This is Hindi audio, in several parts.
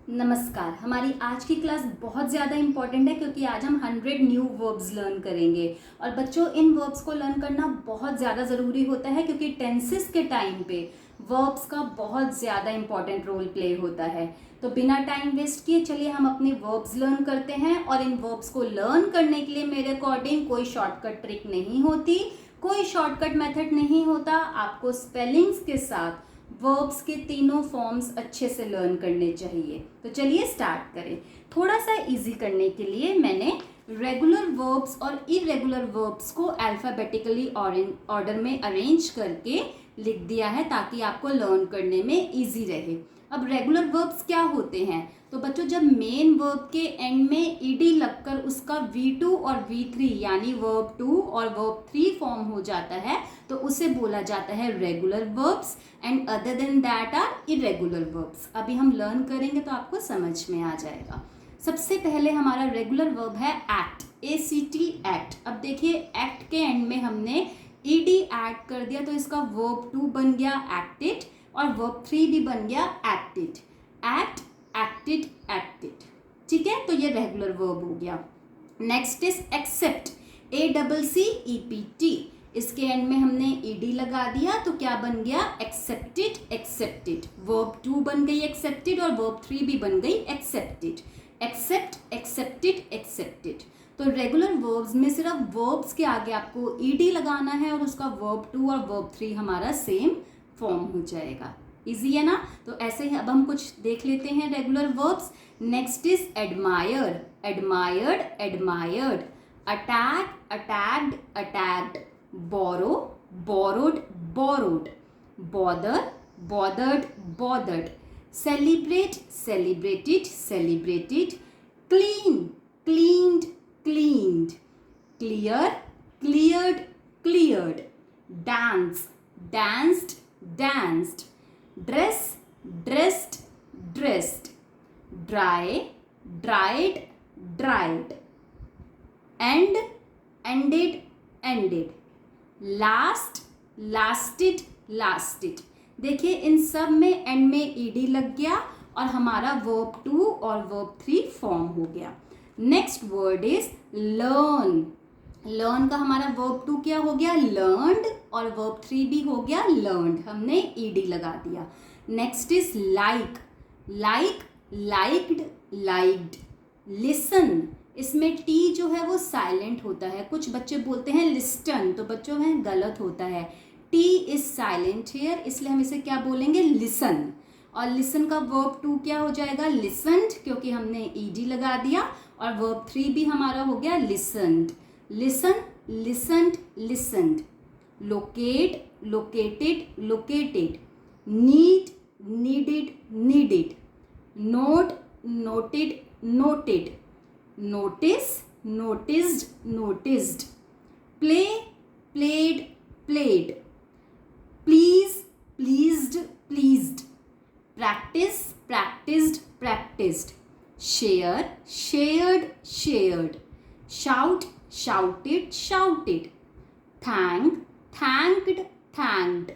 नमस्कार। हमारी आज की क्लास बहुत ज़्यादा इम्पॉर्टेंट है क्योंकि आज हम 100 न्यू वर्ब्स लर्न करेंगे। और बच्चों, इन वर्ब्स को लर्न करना बहुत ज़्यादा ज़रूरी होता है क्योंकि टेंसेस के टाइम पे वर्ब्स का बहुत ज़्यादा इम्पॉर्टेंट रोल प्ले होता है। तो बिना टाइम वेस्ट किए चलिए हम अपने वर्ब्स लर्न करते हैं। और इन वर्ब्स को लर्न करने के लिए मेरे अकॉर्डिंग कोई शॉर्टकट ट्रिक नहीं होती, कोई शॉर्टकट मेथड नहीं होता। आपको स्पेलिंग्स के साथ वर्ब्स के तीनों फॉर्म्स अच्छे से लर्न करने चाहिए। तो चलिए स्टार्ट करें। थोड़ा सा इजी करने के लिए मैंने रेगुलर वर्ब्स और इरेगुलर वर्ब्स को अल्फ़ाबेटिकली ऑर्डर में अरेंज करके लिख दिया है ताकि आपको लर्न करने में इजी रहे। अब रेगुलर वर्ब्स क्या होते हैं? तो बच्चों, जब मेन वर्ब के एंड में ईडी लगकर उसका V2 और V3 यानी वर्ब 2 और वर्ब 3 फॉर्म हो जाता है तो उसे बोला जाता है regular verbs, and other than that are irregular verbs. अभी हम लर्न करेंगे तो आपको समझ में आ जाएगा। सबसे पहले हमारा रेगुलर वर्ब है एक्ट, ACT एक्ट। अब देखिए, एक्ट के एंड में हमने ईडी ऐड कर दिया तो इसका वर्ब 2 बन गया एक्टेड और वर्ब 3 भी बन गया एक्टेड। Act, acted, acted. ठीक है, तो ये रेगुलर वर्ब हो गया। Next is accept, ACCEPT। इसके एंड में हमने ईडी लगा दिया तो क्या बन गया? Accepted, accepted. वर्ब 2 बन गई एक्सेप्टेड और वर्ब 3 भी बन गई एक्सेप्टेड। Accept, accepted, accepted. तो रेगुलर वर्ब्स में सिर्फ वर्ब्स के आगे आपको ईडी लगाना है और उसका वर्ब 2 और वर्ब 3 हमारा सेम फॉर्म हो जाएगा। इजी है ना? तो ऐसे ही अब हम कुछ देख लेते हैं regular verbs. Next is admire, admired, admired. Attack, attacked, attacked. Borrow, borrowed, borrowed. Bother, bothered, bothered. Celebrate, celebrated, celebrated. Clean, cleaned, cleaned. Clear, cleared, cleared. Dance, danced, danced। Dress, dressed, dressed। dry, dried, dried। end, ended, ended। last, lasted, lasted। देखिए, इन सब में एंड में ईडी लग गया और हमारा वर्ब 2 और वर्ब 3 फॉर्म हो गया। Next word is learn. Learn का हमारा वर्ब 2 क्या हो गया? लर्नड, और वर्ब 3 भी हो गया लर्नड, हमने ईडी लगा दिया। Next is like, like, liked, liked. Listen, इसमें टी जो है वो साइलेंट होता है। कुछ बच्चे बोलते हैं लिस्टन, तो बच्चों में गलत होता है। टी इज साइलेंट हियर, इसलिए हम इसे क्या बोलेंगे? लिसन। और लिसन का वर्ब 2 क्या हो जाएगा? लिसन्ड, क्योंकि हमने ईडी लगा दिया। और वर्ब 3 भी हमारा हो गया listened. Listen, listened, listened. Locate, located, located. Need, needed, needed. Note, noted, noted. Notice, noticed, noticed. Play, played, played. Please, pleased, pleased. Practice, practised, practised. Share, shared, shared. Shout, shouted, shouted। thank, thanked, thanked।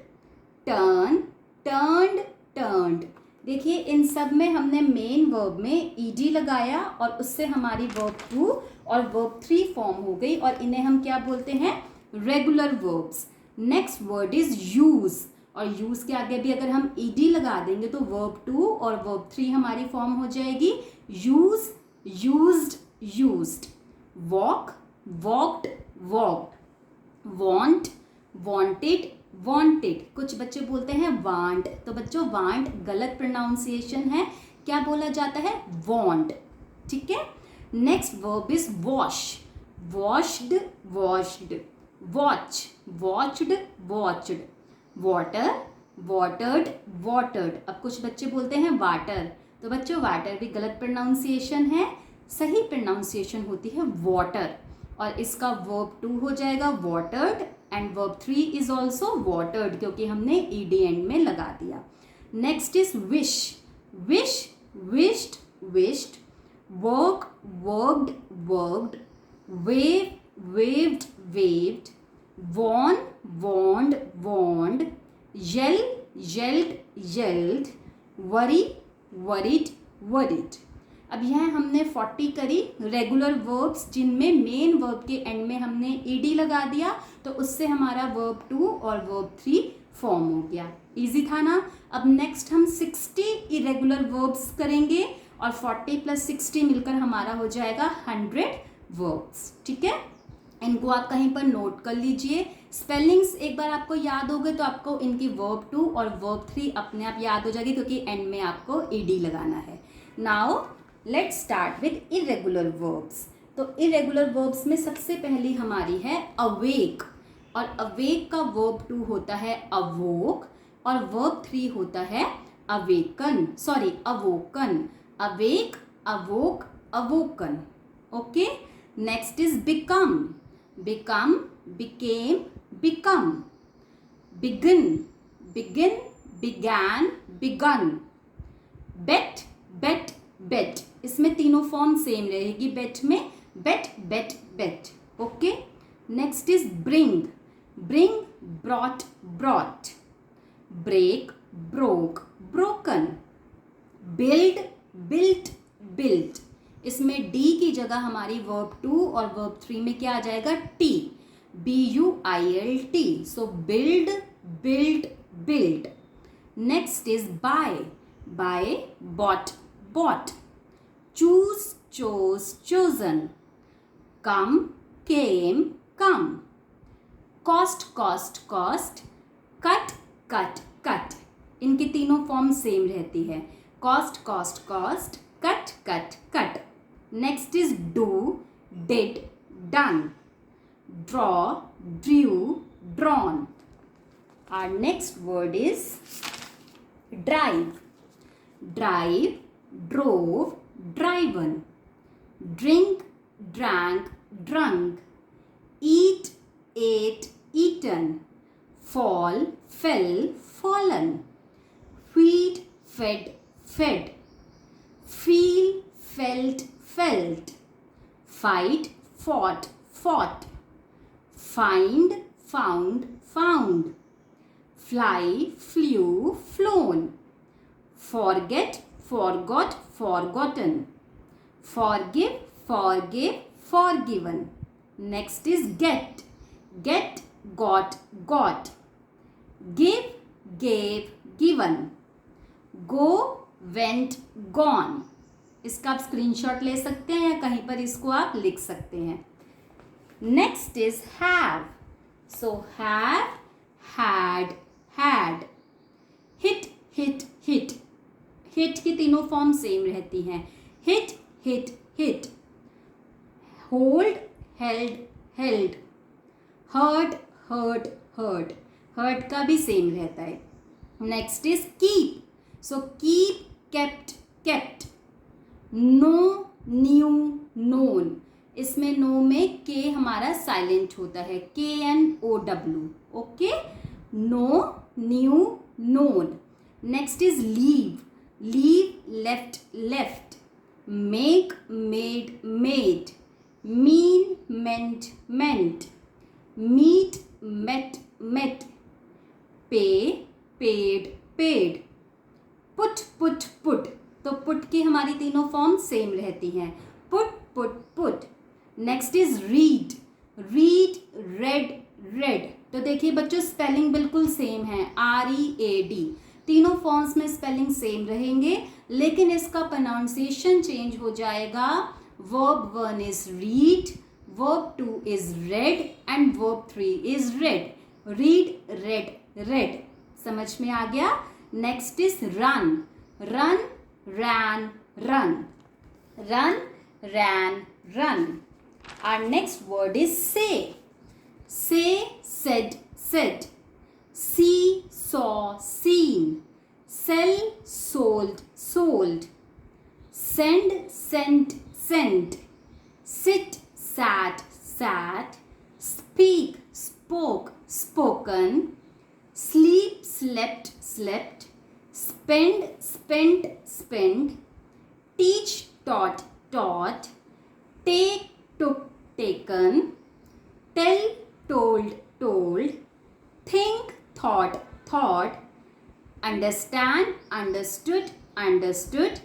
turn, turned, turned। देखिए, इन सब में हमने मेन वर्ब में ईडी लगाया और उससे हमारी वर्ब 2 और वर्ब 3 फॉर्म हो गई और इन्हें हम क्या बोलते हैं? Regular verbs. Next word is use, और यूज के आगे भी अगर हम ईडी लगा देंगे तो वर्ब 2 और वर्ब 3 हमारी फॉर्म हो जाएगी use, used, used. Walk, walked, walked। want, wanted, wanted। कुछ बच्चे बोलते हैं want, तो बच्चों want गलत प्रोनाउंसिएशन है, क्या बोला जाता है? want। ठीक है। Next verb is wash, washed, washed। watch, watched, watched। water, watered, watered। अब कुछ बच्चे बोलते हैं वाटर, तो बच्चों वाटर भी गलत प्रोनाउंसिएशन है, सही प्रोनाउंसिएशन होती है वाटर। और इसका वर्ब 2 हो जाएगा watered and verb 3 is also watered क्योंकि हमने ईडी एंड में लगा दिया। Next is wish, wish, wished, wished. Work, worked, worked. Wave, waved, waved. Warn, warned, warned. Yell, yelled, yelled। worry, worried, worried. अब यह हमने 40 करी रेगुलर वर्ब्स जिनमें मेन वर्ब के एंड में हमने ed लगा दिया, तो उससे हमारा वर्ब 2 और वर्ब 3 फॉर्म हो गया. इजी था ना. अब नेक्स्ट हम 60 इरेगुलर वर्ब्स करेंगे और 40 प्लस 60 मिलकर हमारा हो जाएगा 100 वर्ब्स. ठीक है, इनको आप कहीं पर नोट कर लीजिए. स्पेलिंग्स एक बार आपको याद हो गए तो आपको इनकी वर्ब 2 और वर्ब 3 अपने आप याद हो जाएगी, क्योंकि एंड में आपको ed लगाना है. Now let's start with irregular verbs. तो इरेगुलर वर्ब्स में सबसे पहली हमारी है अवेक, और अवेक का वर्ब 2 होता है अवोक और वर्ब 3 होता है awaken, sorry awoken. Awake, awoke, awoken. Okay. Next is become. Become, became, become. Begin, begin, began, begun. Bet, bet, bet. इसमें तीनों फॉर्म सेम रहेगी. बेट में bet, bet, bet. Okay. Next is bring. Bring, brought, brought. Break, broke, broken. Build, built, built. इसमें डी की जगह हमारी वर्ब 2 और वर्ब 3 में क्या आ जाएगा? T. BUILT. So build, built, build. Next is buy. Buy, bought, bought. Choose, chose, chosen. Come, came, come. Cost, cost, cost. Cut, cut, cut. इनकी तीनों फॉर्म सेम रहती है. Cost, cost, cost. Cut, cut, cut. Next is do, did, done. Draw, drew, drawn. Our next word is drive. Drive, drove, driven. Drink, drank, drunk. Eat, ate, eaten. Fall, fell, fallen. Feed, fed, fed. Feel, felt, felt. Fight, fought, fought. Find, found, found. Fly, flew, flown. Forget, forgot, forgotten. Forgive, forgave, forgiven. Next is get. Get, got, got. Give, gave, given. Go, went, gone. इसका आप स्क्रीनशॉट ले सकते हैं या कहीं पर इसको आप लिख सकते हैं. Next is have. So have, had, had. Hit, hit, hit. Hit की तीनों फॉर्म सेम रहती हैं. Hit, hit, hit. Hold, held, held. Hurt, hurt, hurt. Hurt का भी सेम रहता है. Next is keep. So keep, kept, kept. Know, knew, known. इसमें नो में के हमारा साइलेंट होता है. KNOW. Okay. Know, knew, known. Next is leave. Leave, left, left. Make, made, made. Mean, meant, meant. Meet, met, met. Pay, paid, paid. Put, put, put. तो put की हमारी तीनों फॉर्म सेम रहती हैं. Put, put, put. Next is read. Read, read, read. तो देखिए बच्चों स्पेलिंग बिल्कुल सेम है. READ. तीनों फॉर्म्स में स्पेलिंग सेम रहेंगे, लेकिन इसका प्रोनाउंसिएशन चेंज हो जाएगा. Verb 1 is read, verb 2 is read and verb 3 is read. Read, read, read. समझ में आ गया. Next is run. Run, ran, run. Run, ran, run. Our next word is say. Say, said, said. See, saw, seen. Sell, sold, sold. Send, sent, sent. Sit, sat, sat. Speak, spoke, spoken. Sleep, slept, slept. Spend, spent, spent. Teach, taught, taught. Take, took, taken. Tell, told, told. Think, thought, thought. Understand, understood, understood.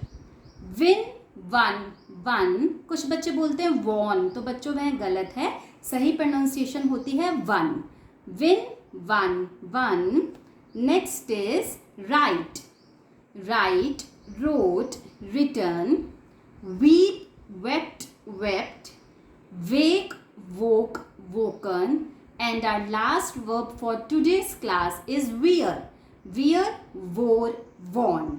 Win, one, one. कुछ बच्चे बोलते हैं वॉन, तो बच्चों वह गलत है, सही प्रोनाउंसिएशन होती है one. Win, one, one. Next is right, right, wrote, written, weep, wept, wept, wake, woke, woken, and our last verb for today's class is wear, wear, wore, worn।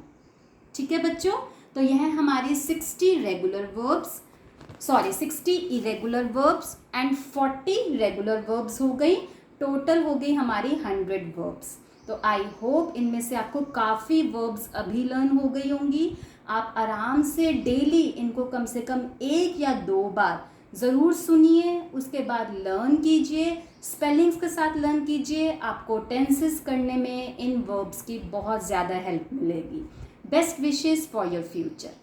ठीक है बच्चों, तो यह हमारी 60 regular verbs, 60 irregular verbs and 40 regular verbs हो गई। टोटल हो गई हमारी 100 वर्ब्स। तो आई होप इनमें से आपको काफ़ी वर्ब्स अभी लर्न हो गई होंगी। आप आराम से डेली इनको कम से कम 1 या 2 बार ज़रूर सुनिए, उसके बाद लर्न कीजिए, स्पेलिंग्स के साथ लर्न कीजिए। आपको टेंसेस करने में इन वर्ब्स की बहुत ज़्यादा हेल्प मिलेगी। Best wishes for your future.